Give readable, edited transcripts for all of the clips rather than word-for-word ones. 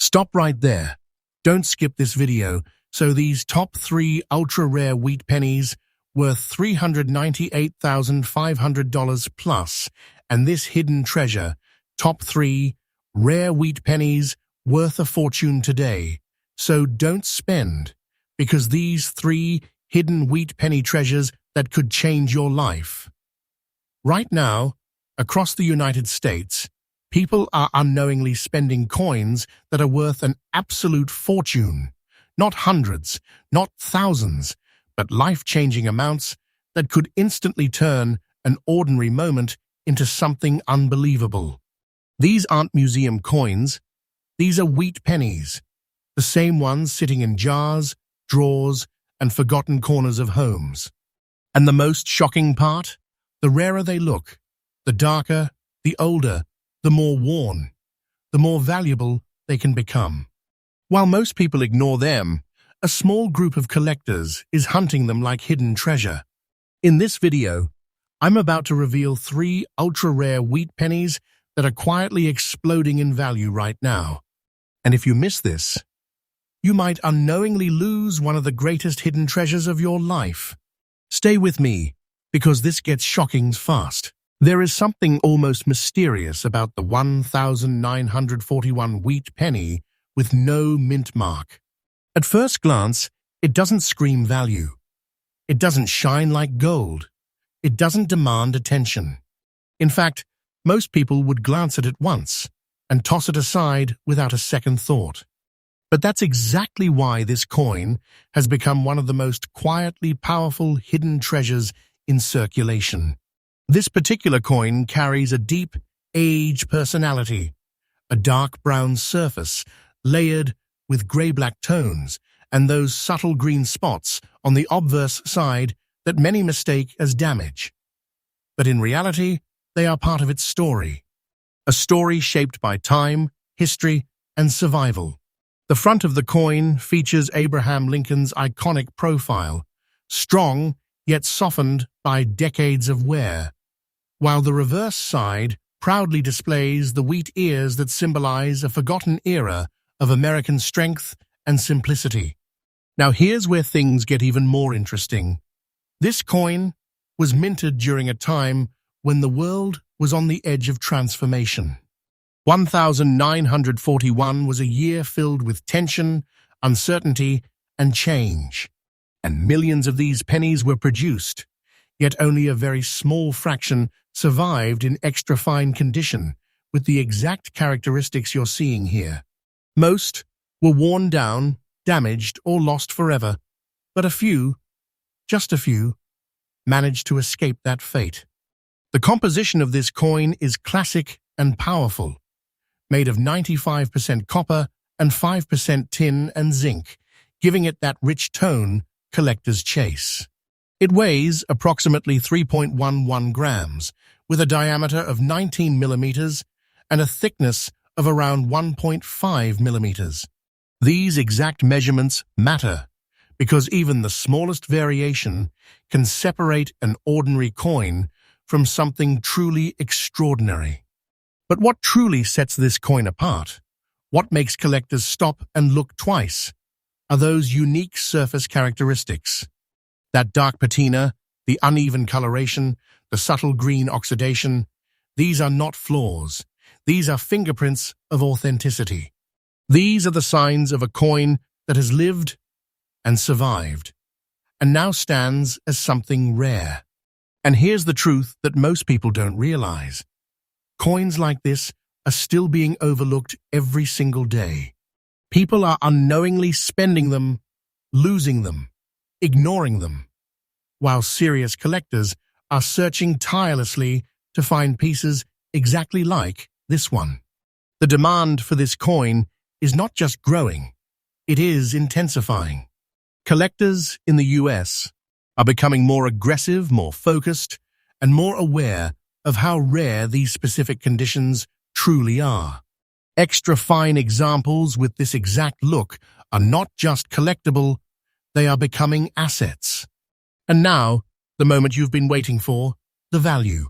Stop right there. Don't skip this video. So these top 3 ultra-rare wheat pennies worth $398,500 plus, and this hidden treasure, top 3 rare wheat pennies worth a fortune today. So don't spend, because these 3 hidden wheat penny treasures that could change your life. Right now, across the United States, people are unknowingly spending coins that are worth an absolute fortune. Not hundreds, not thousands, but life-changing amounts that could instantly turn an ordinary moment into something unbelievable. These aren't museum coins. These are wheat pennies, the same ones sitting in jars, drawers, and forgotten corners of homes. And the most shocking part? The rarer they look, the darker, the older, the more worn, the more valuable they can become. While most people ignore them, a small group of collectors is hunting them like hidden treasure. In this video, I'm about to reveal 3 ultra-rare wheat pennies that are quietly exploding in value right now. And if you miss this, you might unknowingly lose one of the greatest hidden treasures of your life. Stay with me, because this gets shocking fast. There is something almost mysterious about the 1941 wheat penny with no mint mark. At first glance, it doesn't scream value. It doesn't shine like gold. It doesn't demand attention. In fact, most people would glance at it once and toss it aside without a second thought. But that's exactly why this coin has become one of the most quietly powerful hidden treasures in circulation. This particular coin carries a deep, aged personality, a dark brown surface layered with grey-black tones and those subtle green spots on the obverse side that many mistake as damage. But in reality, they are part of its story, a story shaped by time, history, and survival. The front of the coin features Abraham Lincoln's iconic profile, strong yet softened by decades of wear, while the reverse side proudly displays the wheat ears that symbolize a forgotten era of American strength and simplicity. Now here's where things get even more interesting. This coin was minted during a time when the world was on the edge of transformation. 1941 was a year filled with tension, uncertainty, and change. And millions of these pennies were produced, yet only a very small fraction survived in extra-fine condition with the exact characteristics you're seeing here. Most were worn down, damaged, or lost forever, but a few, just a few, managed to escape that fate. The composition of this coin is classic and powerful, made of 95% copper and 5% tin and zinc, giving it that rich tone collectors chase. It weighs approximately 3.11 grams, with a diameter of 19 millimeters and a thickness of around 1.5 millimeters. These exact measurements matter, because even the smallest variation can separate an ordinary coin from something truly extraordinary. But what truly sets this coin apart, what makes collectors stop and look twice, are those unique surface characteristics. That dark patina, the uneven coloration, the subtle green oxidation, these are not flaws. These are fingerprints of authenticity. These are the signs of a coin that has lived and survived, and now stands as something rare. And here's the truth that most people don't realize. Coins like this are still being overlooked every single day. People are unknowingly spending them, losing them, ignoring them, while serious collectors are searching tirelessly to find pieces exactly like this one. The demand for this coin is not just growing, it is intensifying. Collectors in the US are becoming more aggressive, more focused, and more aware of how rare these specific conditions truly are. Extra fine examples with this exact look are not just collectible, they are becoming assets. And now, the moment you've been waiting for, the value.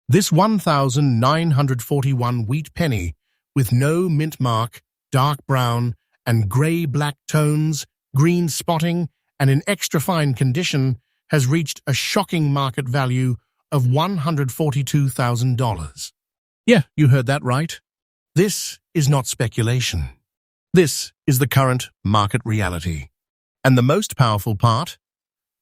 This 1941 wheat penny with no mint mark dark brown, and grey-black tones, green spotting, and in extra fine condition, has reached a shocking market value of $142,000. Yeah, you heard that right. This is not speculation. This is the current market reality. And the most powerful part?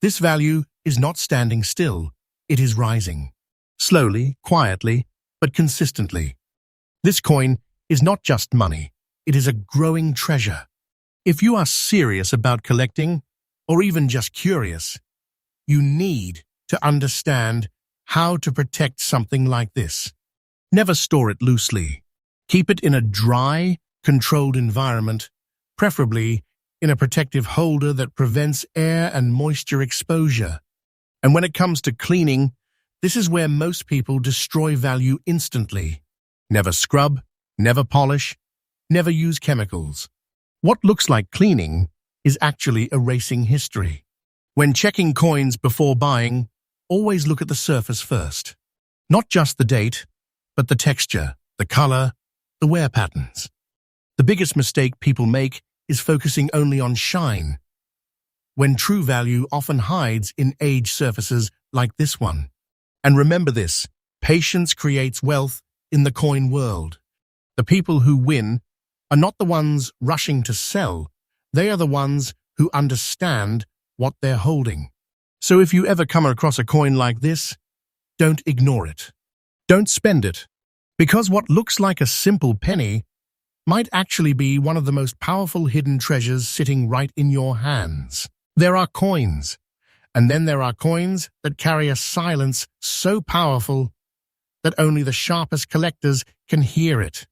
This value is not standing still. It is rising. Slowly, quietly, but consistently. This coin is not just money. It is a growing treasure. If you are serious about collecting, or even just curious, you need to understand how to protect something like this. Never store it loosely. Keep it in a dry, controlled environment, preferably in a protective holder that prevents air and moisture exposure. And when it comes to cleaning, this is where most people destroy value instantly. Never scrub, never polish, never use chemicals. What looks like cleaning is actually erasing history. When checking coins before buying, always look at the surface first. Not just the date, but the texture, the color, the wear patterns. The biggest mistake people make is focusing only on shine, when true value often hides in aged surfaces like this one. And remember this, patience creates wealth in the coin world. The people who win are not the ones rushing to sell. They are the ones who understand what they're holding. So if you ever come across a coin like this, don't ignore it. Don't spend it. Because what looks like a simple penny might actually be one of the most powerful hidden treasures sitting right in your hands. There are coins, and then there are coins that carry a silence so powerful that only the sharpest collectors can hear it.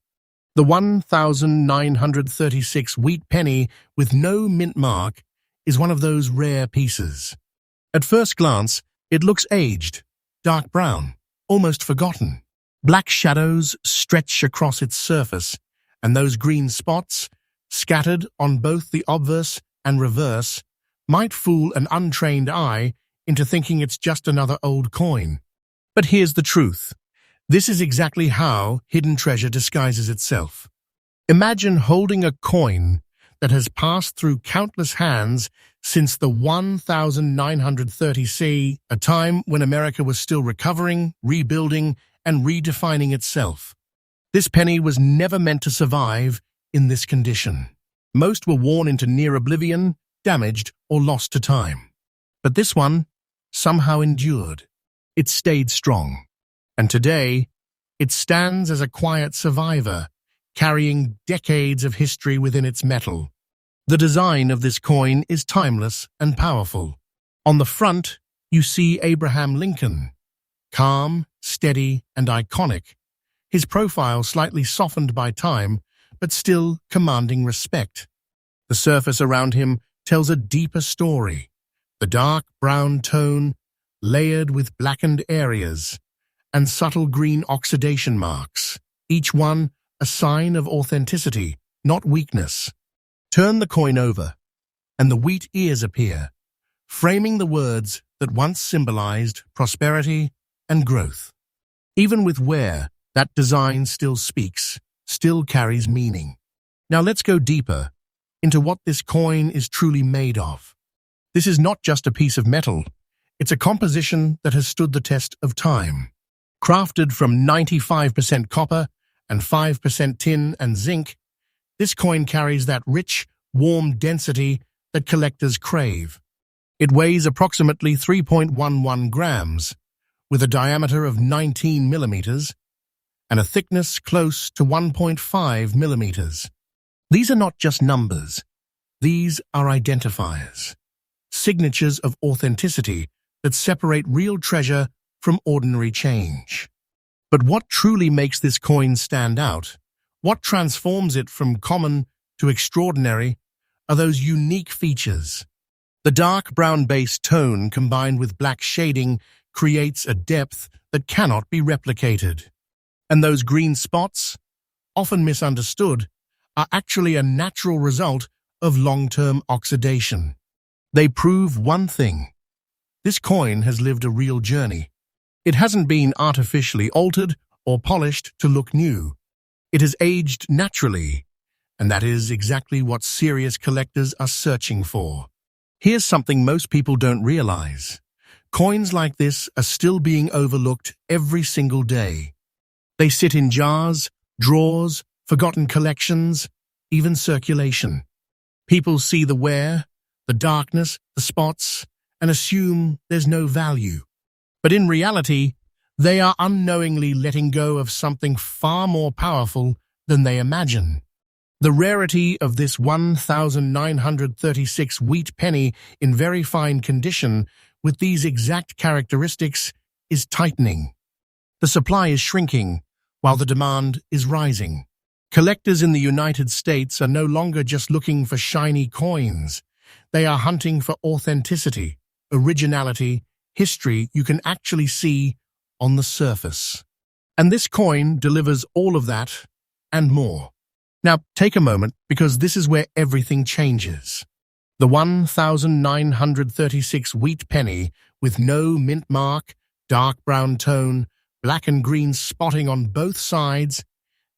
The 1936 wheat penny with no mint mark is one of those rare pieces. At first glance, it looks aged, dark brown, almost forgotten. Black shadows stretch across its surface, and those green spots, scattered on both the obverse and reverse, might fool an untrained eye into thinking it's just another old coin. But here's the truth. This is exactly how hidden treasure disguises itself. Imagine holding a coin that has passed through countless hands since the 1930s, a time when America was still recovering, rebuilding, and redefining itself. This penny was never meant to survive in this condition. Most were worn into near oblivion, damaged, or lost to time. But this one somehow endured. It stayed strong. And today, it stands as a quiet survivor, carrying decades of history within its metal. The design of this coin is timeless and powerful. On the front, you see Abraham Lincoln, calm, steady, and iconic, his profile slightly softened by time, but still commanding respect. The surface around him tells a deeper story. The dark brown tone, layered with blackened areas, and subtle green oxidation marks, each one a sign of authenticity, not weakness. Turn the coin over, and the wheat ears appear, framing the words that once symbolized prosperity and growth. Even with wear, that design still speaks, still carries meaning. Now let's go deeper into what this coin is truly made of. This is not just a piece of metal. It's a composition that has stood the test of time. Crafted from 95% copper and 5% tin and zinc, this coin carries that rich, warm density that collectors crave. It weighs approximately 3.11 grams, with a diameter of 19 millimeters and a thickness close to 1.5 millimeters. These are not just numbers. These are identifiers, signatures of authenticity that separate real treasure from ordinary change. But what truly makes this coin stand out, what transforms it from common to extraordinary, are those unique features. The dark brown base tone combined with black shading creates a depth that cannot be replicated. And those green spots, often misunderstood, are actually a natural result of long-term oxidation. They prove one thing. This coin has lived a real journey. It hasn't been artificially altered or polished to look new. It has aged naturally, And that is exactly what serious collectors are searching for. Here's something most people don't realize. Coins like this are still being overlooked every single day. They sit in jars, drawers, forgotten collections, even circulation. People see the wear, the darkness, the spots, and assume there's no value. But in reality, they are unknowingly letting go of something far more powerful than they imagine. The rarity of this 1936 wheat penny in very fine condition with these exact characteristics is tightening. The supply is shrinking while the demand is rising. Collectors in the United States are no longer just looking for shiny coins. They are hunting for authenticity, originality, history you can actually see on the surface. And this coin delivers all of that and more. Now, take a moment, because this is where everything changes. The 1936 wheat penny, with no mint mark, dark brown tone, black and green spotting on both sides,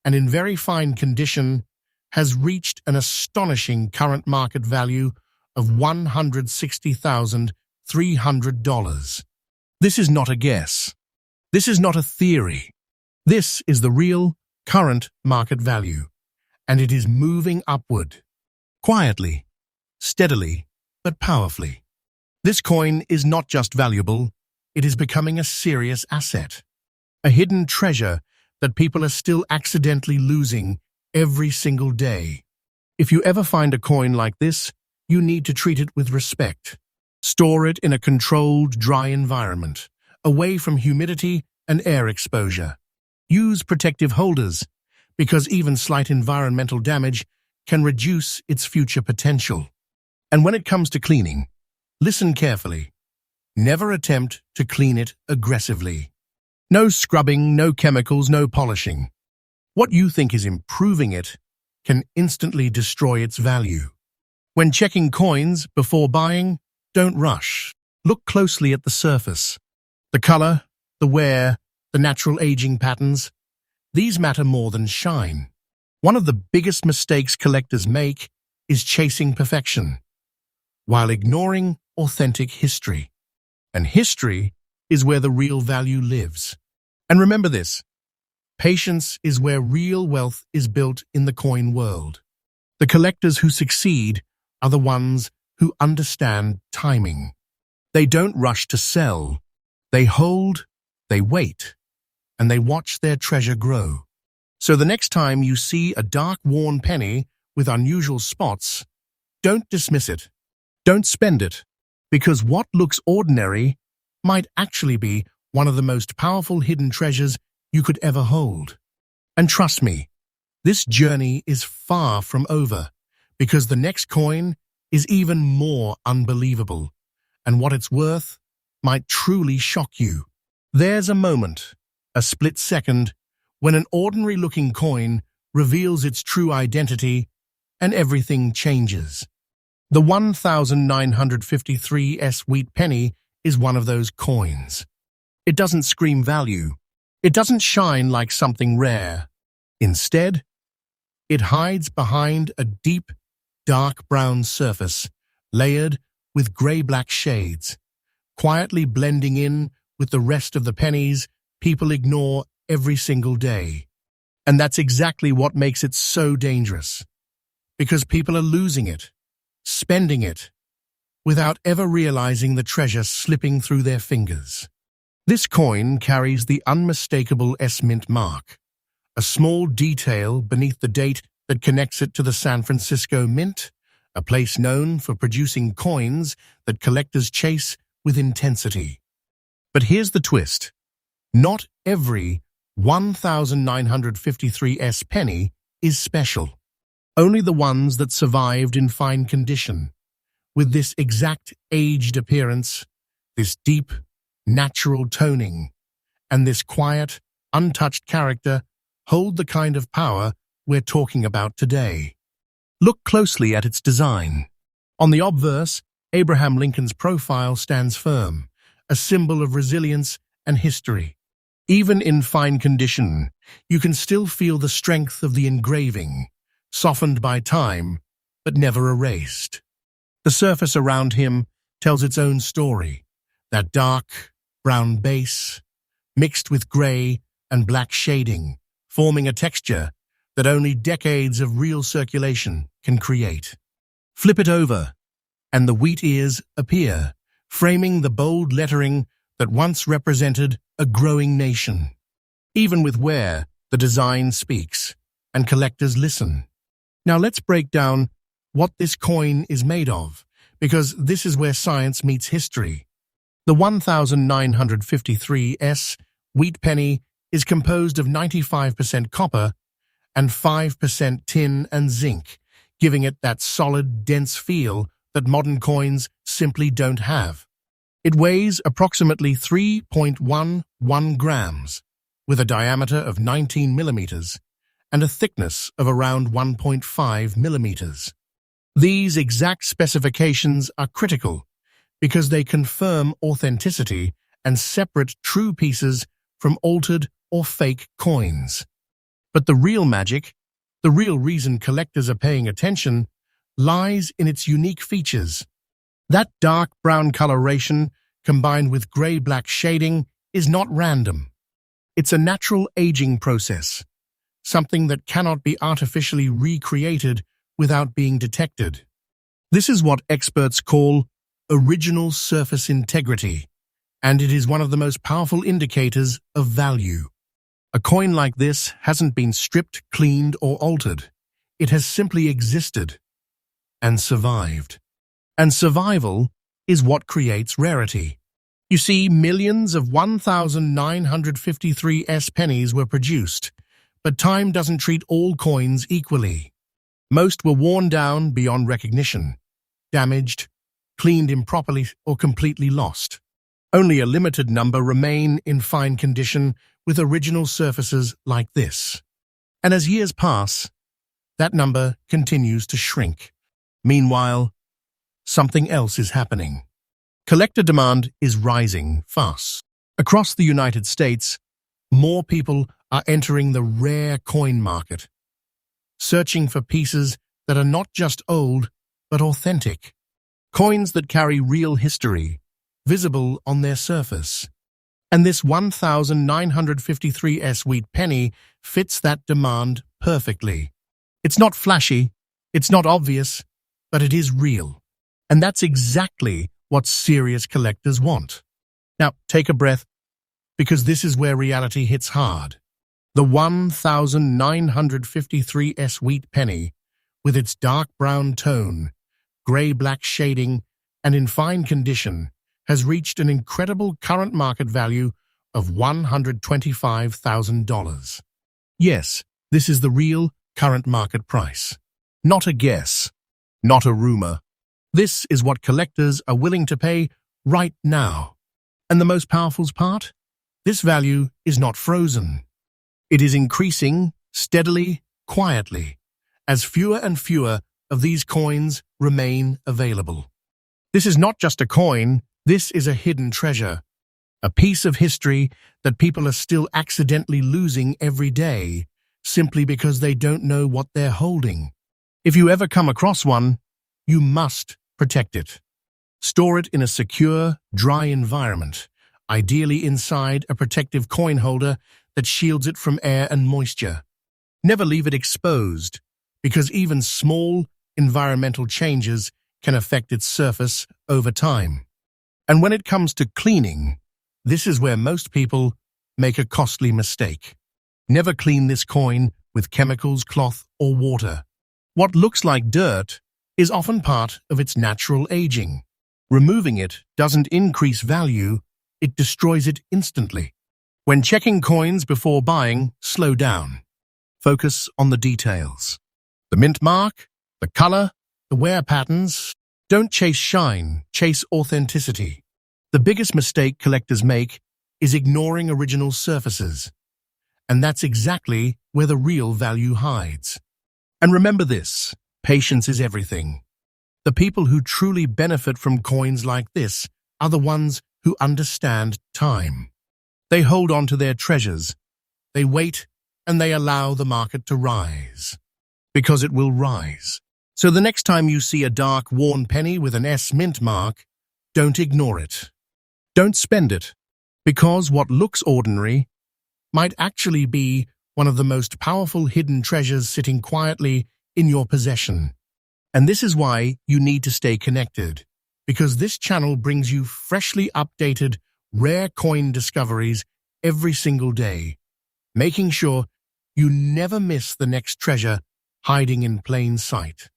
and in very fine condition, has reached an astonishing current market value of $160,300. This is not a guess. This is not a theory. This is the real, current market value. And it is moving upward, quietly, steadily, but powerfully. This coin is not just valuable, it is becoming a serious asset, a hidden treasure that people are still accidentally losing every single day. If you ever find a coin like this, you need to treat it with respect. Store it in a controlled, dry environment, away from humidity and air exposure. Use protective holders, because even slight environmental damage can reduce its future potential. And when it comes to cleaning, listen carefully. Never attempt to clean it aggressively. No scrubbing, no chemicals, no polishing. What you think is improving it can instantly destroy its value. When checking coins before buying, don't rush. Look closely at the surface. The color, the wear, the natural aging patterns. These matter more than shine. One of the biggest mistakes collectors make is chasing perfection, while ignoring authentic history. And history is where the real value lives. And remember this, patience is where real wealth is built in the coin world. The collectors who succeed are the ones who understand timing. They don't rush to sell. They hold, they wait, and they watch their treasure grow. So the next time you see a dark, worn penny with unusual spots, don't dismiss it. Don't spend it, because what looks ordinary might actually be one of the most powerful hidden treasures you could ever hold. And trust me, this journey is far from over, because the next coin is even more unbelievable, and what it's worth might truly shock you. There's a moment, a split second, when an ordinary-looking coin reveals its true identity and everything changes. The 1953 wheat penny is one of those coins. It doesn't scream value. It doesn't shine like something rare. Instead, it hides behind a deep, dark brown surface, layered with gray-black shades, quietly blending in with the rest of the pennies people ignore every single day. And that's exactly what makes it so dangerous. Because people are losing it, spending it, without ever realizing the treasure slipping through their fingers. This coin carries the unmistakable S-Mint mark, a small detail beneath the date that connects it to the San Francisco Mint, a place known for producing coins that collectors chase with intensity. But here's the twist. Not every 1953 penny is special. Only the ones that survived in fine condition, with this exact aged appearance, this deep, natural toning, and this quiet, untouched character hold the kind of power we're talking about today. Look closely at its design. On the obverse, Abraham Lincoln's profile stands firm, a symbol of resilience and history. Even in fine condition, you can still feel the strength of the engraving, softened by time, but never erased. The surface around him tells its own story, that dark, brown base, mixed with grey and black shading, forming a texture that only decades of real circulation can create. Flip it over, and the wheat ears appear, framing the bold lettering that once represented a growing nation. Even with wear, the design speaks, and collectors listen. Now let's break down what this coin is made of, because this is where science meets history. The 1953S wheat penny is composed of 95% copper and 5% tin and zinc, giving it that solid, dense feel that modern coins simply don't have. It weighs approximately 3.11 grams, with a diameter of 19 millimeters and a thickness of around 1.5 millimeters. These exact specifications are critical because they confirm authenticity and separate true pieces from altered or fake coins. But the real magic, the real reason collectors are paying attention, lies in its unique features. That dark brown coloration combined with grey-black shading is not random. It's a natural aging process, something that cannot be artificially recreated without being detected. This is what experts call original surface integrity, and it is one of the most powerful indicators of value. A coin like this hasn't been stripped, cleaned, or altered. It has simply existed and survived. And survival is what creates rarity. You see, millions of 1953S pennies were produced, but time doesn't treat all coins equally. Most were worn down beyond recognition, damaged, cleaned improperly, or completely lost. Only a limited number remain in fine condition with original surfaces like this. And as years pass, that number continues to shrink. Meanwhile, something else is happening. Collector demand is rising fast. Across the United States, more people are entering the rare coin market, searching for pieces that are not just old, but authentic. Coins that carry real history, visible on their surface. And this 1953S wheat penny fits that demand perfectly. It's not flashy, it's not obvious, but it is real. And that's exactly what serious collectors want. Now, take a breath, because this is where reality hits hard. The 1953S wheat penny, with its dark brown tone, grey-black shading, and in fine condition, has reached an incredible current market value of $125,000. Yes, this is the real current market price. Not a guess, not a rumor. This is what collectors are willing to pay right now. And the most powerful part? This value is not frozen. It is increasing steadily, quietly, as fewer and fewer of these coins remain available. This is not just a coin, this is a hidden treasure, a piece of history that people are still accidentally losing every day, simply because they don't know what they're holding. If you ever come across one, you must protect it. Store it in a secure, dry environment, ideally inside a protective coin holder that shields it from air and moisture. Never leave it exposed, because even small environmental changes can affect its surface over time. And when it comes to cleaning, this is where most people make a costly mistake. Never clean this coin with chemicals, cloth, or water. What looks like dirt is often part of its natural aging. Removing it doesn't increase value, it destroys it instantly. When checking coins before buying, slow down. Focus on the details. The mint mark, the color, the wear patterns. Don't chase shine, chase authenticity. The biggest mistake collectors make is ignoring original surfaces. And that's exactly where the real value hides. And remember this, patience is everything. The people who truly benefit from coins like this are the ones who understand time. They hold on to their treasures, they wait, and they allow the market to rise. because it will rise. So the next time you see a dark, worn penny with an S mint mark, don't ignore it. Don't spend it, because what looks ordinary might actually be one of the most powerful hidden treasures sitting quietly in your possession. And this is why you need to stay connected, because this channel brings you freshly updated, rare coin discoveries every single day, making sure you never miss the next treasure hiding in plain sight.